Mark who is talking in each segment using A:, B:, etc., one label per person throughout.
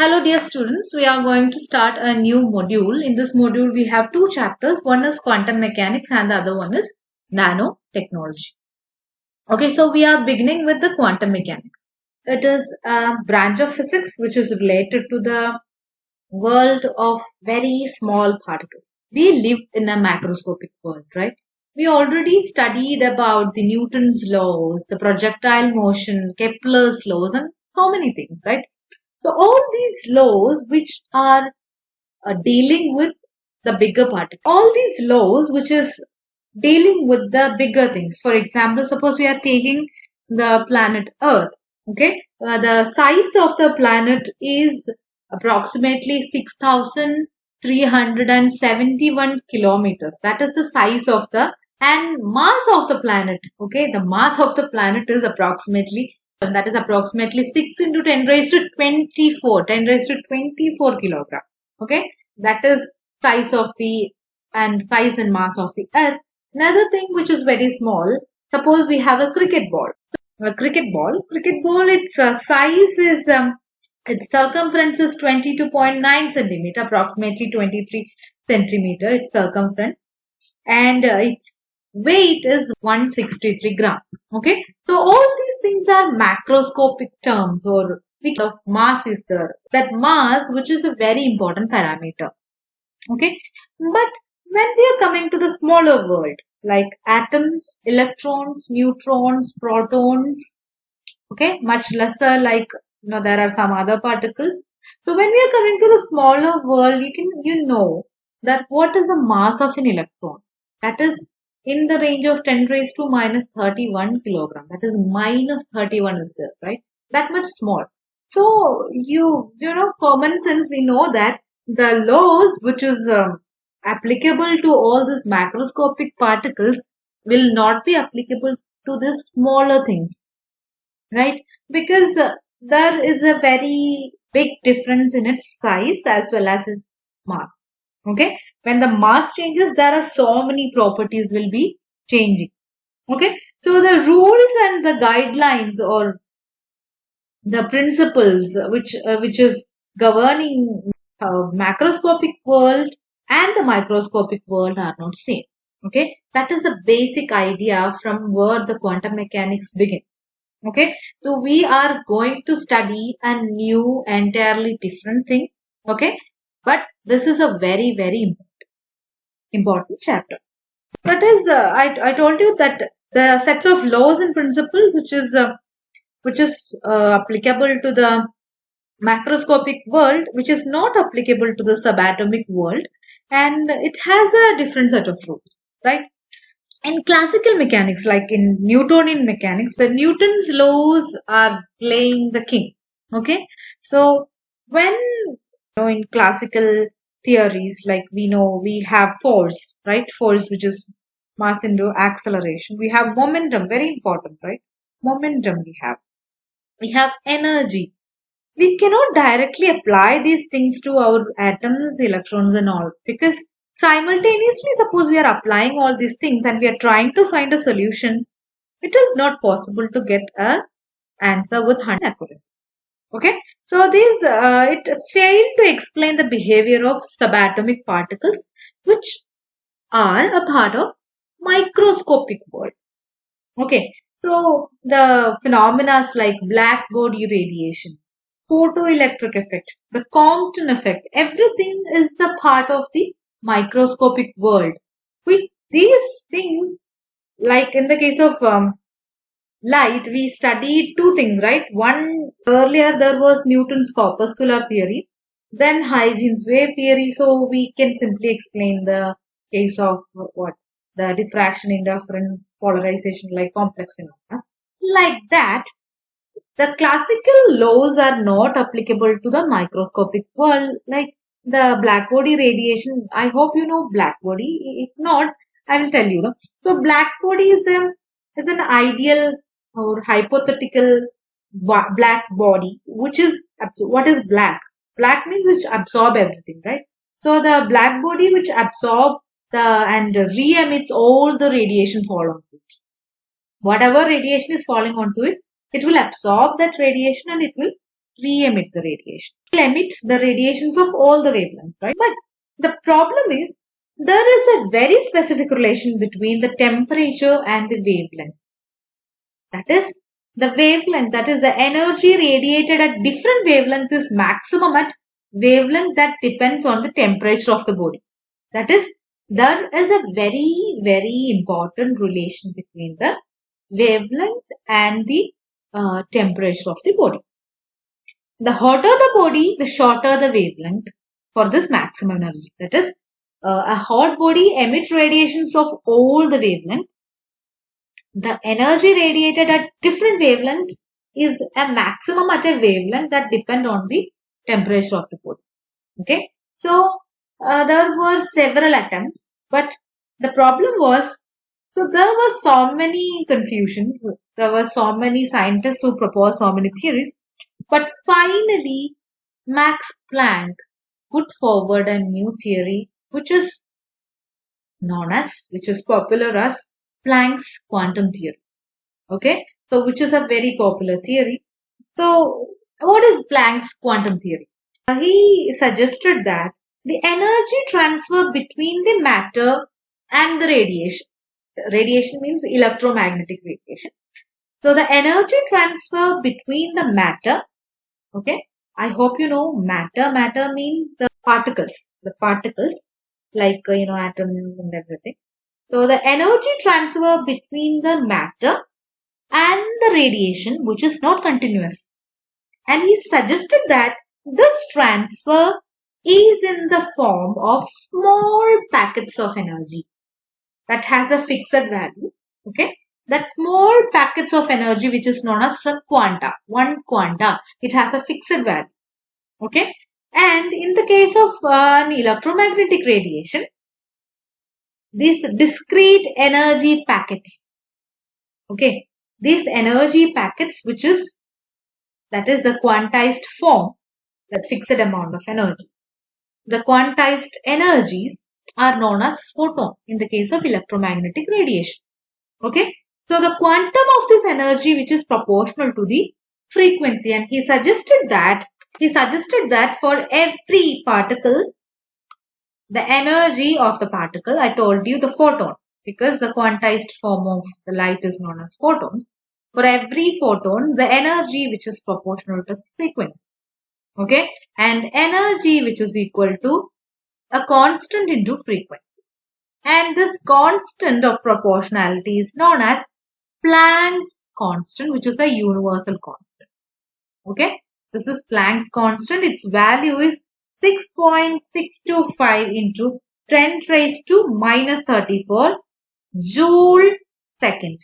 A: Hello dear students, we are going to start a new module. In this module we have two chapters. One is quantum mechanics and the other one is nanotechnology. Okay, so we are beginning with the quantum mechanics. It is a branch of physics which is related to the world of very small particles. We live in a macroscopic world, right? We already studied about the Newton's laws, the projectile motion, Kepler's laws and so many things, right? So all these laws which are dealing with the bigger particle, all these laws which is dealing with the bigger things. For example, suppose we are taking the planet Earth. Okay, the size of the planet is approximately 6,371 kilometers. That is the size of the and mass of the planet. Okay, the mass of the planet is approximately 6 into 10 raised to 24, 10 raised to 24 kilogram. Okay, that is size of the and size and mass of the Earth. Another thing which is very small, suppose we have a cricket ball. Cricket ball, its size is, its circumference is 22.9 centimeter, approximately 23 centimeter, its circumference, and its weight is 163 gram. Okay, so all these things are macroscopic terms, or of mass is there. That mass, which is a very important parameter. Okay, but when we are coming to the smaller world, like atoms, electrons, neutrons, protons, okay, much lesser, like there are some other particles. So when we are coming to the smaller world, you know that what is the mass of an electron? That is in the range of 10 raised to minus 31 kilogram. That is minus 31 is there, right? That much small. So common sense, we know that the laws which is applicable to all these macroscopic particles will not be applicable to the smaller things, right? Because there is a very big difference in its size as well as its mass. Okay, when the mass changes, there are so many properties will be changing. Okay, so the rules and the guidelines or the principles which is governing macroscopic world and the microscopic world are not same. Okay, that is the basic idea from where the quantum mechanics begin. Okay, so we are going to study a new entirely different thing. Okay, but this is a very very important chapter. That is, I told you that the sets of laws and principles which is applicable to the macroscopic world, which is not applicable to the subatomic world, and it has a different set of rules, right? In classical mechanics, like in Newtonian mechanics, the Newton's laws are playing the king. Okay, so when in classical theories, like we know we have force, right? Force, which is mass into acceleration. We have momentum, very important, right? Momentum we have energy. We cannot directly apply these things to our atoms, electrons and all, because simultaneously, suppose we are applying all these things and we are trying to find a solution, it is not possible to get a answer with 100% accuracy. Okay, so it failed to explain the behavior of subatomic particles, which are a part of microscopic world. Okay, so the phenomena like black body radiation, photoelectric effect, the Compton effect, everything is the part of the microscopic world. With these things, like in the case of light, we studied two things, right? One, earlier there was Newton's corpuscular theory, then Huygens wave theory. So we can simply explain the case of what? The diffraction, interference, polarization, like complex phenomena. Like that, the classical laws are not applicable to the microscopic world, like the black body radiation. I hope you know black body. If not, I will tell you. So black body is an ideal or hypothetical black body, which is what is black? Black means which absorb everything, right? So the black body which absorb the and re-emits all the radiation fall on it. Whatever radiation is falling onto it, it will absorb that radiation and it will re-emit the radiation. It will emit the radiations of all the wavelengths, right? But the problem is there is a very specific relation between the temperature and the wavelength. That is, the wavelength, that is the energy radiated at different wavelengths is maximum at wavelength that depends on the temperature of the body. That is, there is a very, very important relation between the wavelength and the temperature of the body. The hotter the body, the shorter the wavelength for this maximum energy. That is, a hot body emits radiations of all the wavelengths. The energy radiated at different wavelengths is a maximum at a wavelength that depend on the temperature of the body. Okay, so there were several attempts, but the problem was, so there were so many confusions. There were so many scientists who proposed so many theories, but finally Max Planck put forward a new theory, which is popular as Planck's quantum theory. Okay, so which is a very popular theory. So what is Planck's quantum theory? He suggested that the energy transfer between the matter and the radiation. Radiation means electromagnetic radiation. So the energy transfer between the matter, okay, I hope you know matter. Matter means the particles like, atoms and everything. So the energy transfer between the matter and the radiation, which is not continuous. And he suggested that this transfer is in the form of small packets of energy that has a fixed value. Okay, that small packets of energy, which is known as quanta, one quanta, it has a fixed value. Okay, and in the case of an electromagnetic radiation, these discrete energy packets, okay, these energy packets, that is the quantized form, that fixed amount of energy. The quantized energies are known as photon in the case of electromagnetic radiation. Okay, so the quantum of this energy, which is proportional to the frequency, and he suggested that for every particle, the energy of the particle, I told you the photon, because the quantized form of the light is known as photons. For every photon, the energy which is proportional to its frequency. Okay, and energy which is equal to a constant into frequency. And this constant of proportionality is known as Planck's constant, which is a universal constant. Okay, this is Planck's constant. Its value is 6.625 into 10 raised to minus 34 joule second.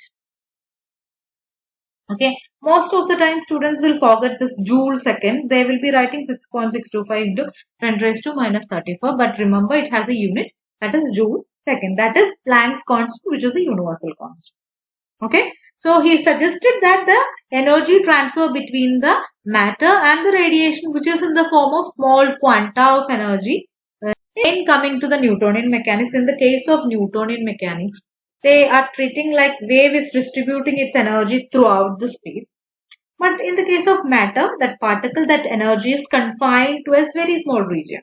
A: Okay, most of the time students will forget this joule second. They will be writing 6.625 into 10 raised to minus 34. But remember, it has a unit, that is joule second. That is Planck's constant, which is a universal constant. Okay, so he suggested that the energy transfer between the matter and the radiation, which is in the form of small quanta of energy. In coming to the Newtonian mechanics, in the case of Newtonian mechanics, they are treating like wave is distributing its energy throughout the space. But in the case of matter, that particle, that energy is confined to a very small region.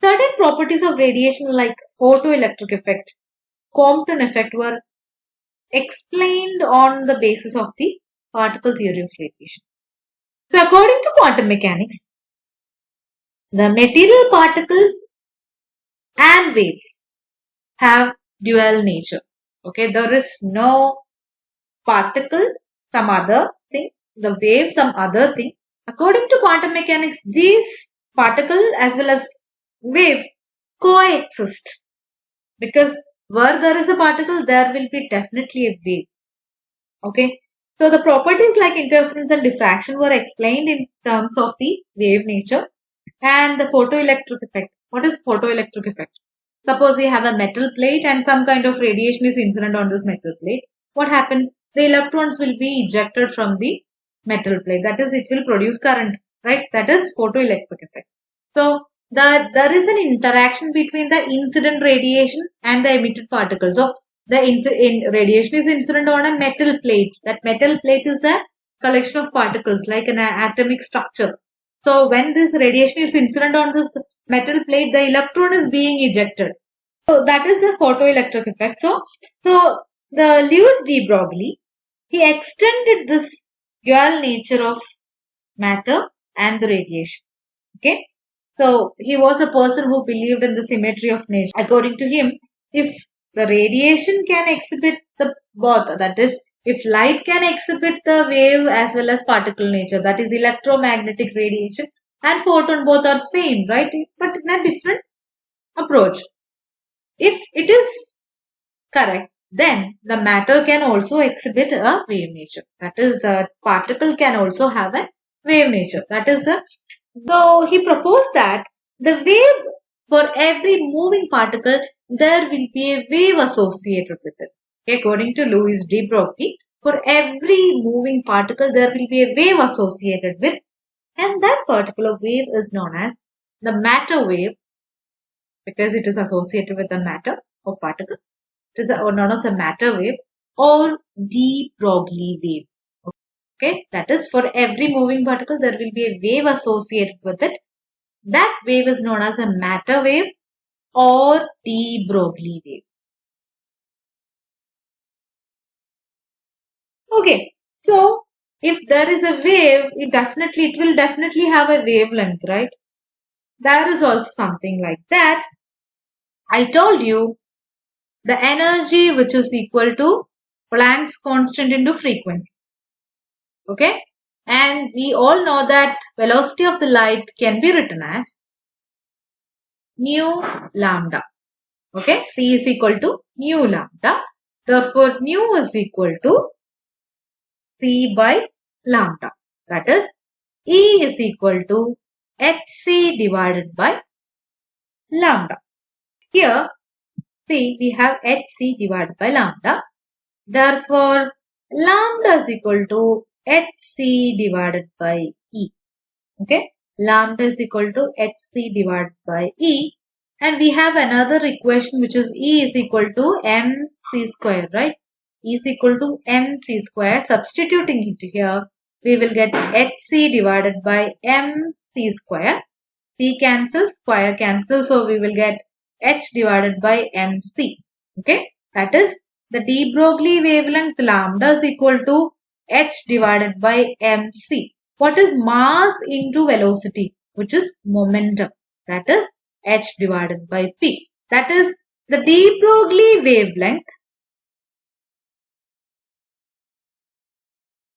A: Certain properties of radiation like photoelectric effect, Compton effect were explained on the basis of the particle theory of radiation. So according to quantum mechanics, the material particles and waves have dual nature. Okay, there is no particle, some other thing, the wave, some other thing. According to quantum mechanics, these particles as well as waves coexist, because where there is a particle, there will be definitely a wave. Okay, so the properties like interference and diffraction were explained in terms of the wave nature and the photoelectric effect. What is photoelectric effect? Suppose we have a metal plate and some kind of radiation is incident on this metal plate. What happens? The electrons will be ejected from the metal plate. That is, it will produce current, right? That is photoelectric effect. So there is an interaction between the incident radiation and the emitted particles. So the radiation is incident on a metal plate. That metal plate is the collection of particles like an atomic structure. So when this radiation is incident on this metal plate, the electron is being ejected. So that is the photoelectric effect. So the Louis de Broglie, he extended this dual nature of matter and the radiation. Okay. So he was a person who believed in the symmetry of nature. According to him, if the radiation can exhibit the both, that is, if light can exhibit the wave as well as particle nature, that is electromagnetic radiation and photon, both are same, right? But in a different approach. If it is correct, then the matter can also exhibit a wave nature. That is, the particle can also have a wave nature. That is the, though he proposed that the wave, for every moving particle, there will be a wave associated with it. Okay, according to Louis de Broglie, for every moving particle, there will be a wave associated with, and that particular wave is known as the matter wave, because it is associated with the matter or particle. It is known as a matter wave or de Broglie wave. Okay, that is, for every moving particle there will be a wave associated with it. That wave is known as a matter wave or de Broglie wave. Okay, so if there is a wave, it will definitely have a wavelength, right? There is also something like that. I told you the energy which is equal to Planck's constant into frequency. Okay, and we all know that velocity of the light can be written as nu lambda. Okay, c is equal to nu lambda. Therefore, nu is equal to c by lambda. That is, E is equal to hc divided by lambda. Here, see, we have hc divided by lambda. Therefore, lambda is equal to hc divided by E. Okay, lambda is equal to hc divided by E. And we have another equation which is E is equal to mc square, right? E is equal to mc square. Substituting it here, we will get hc divided by mc square. C cancels, square cancels, so we will get h divided by mc. Okay, that is, the de Broglie wavelength lambda is equal to h divided by mc. What is mass into velocity, which is momentum? That is h divided by p. That is, the de Broglie wavelength.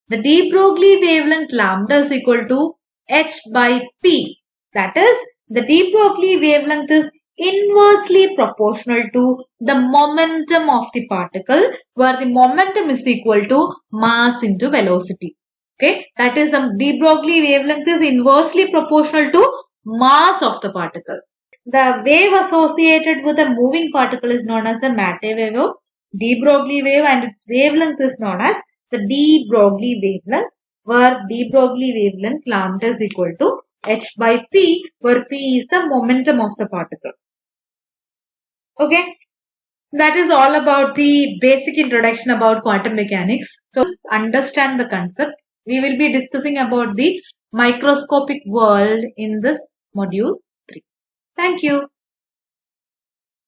A: The de Broglie wavelength lambda is equal to h by p. That is, the de Broglie wavelength is inversely proportional to the momentum of the particle, where the momentum is equal to mass into velocity. Okay, that is, the de Broglie wavelength is inversely proportional to mass of the particle. The wave associated with a moving particle is known as a matter wave or de Broglie wave, and its wavelength is known as the de Broglie wavelength, where de Broglie wavelength lambda is equal to h by p, where p is the momentum of the particle. Okay, that is all about the basic introduction about quantum mechanics. So understand the concept. We will be discussing about the microscopic world in this module 3. Thank you.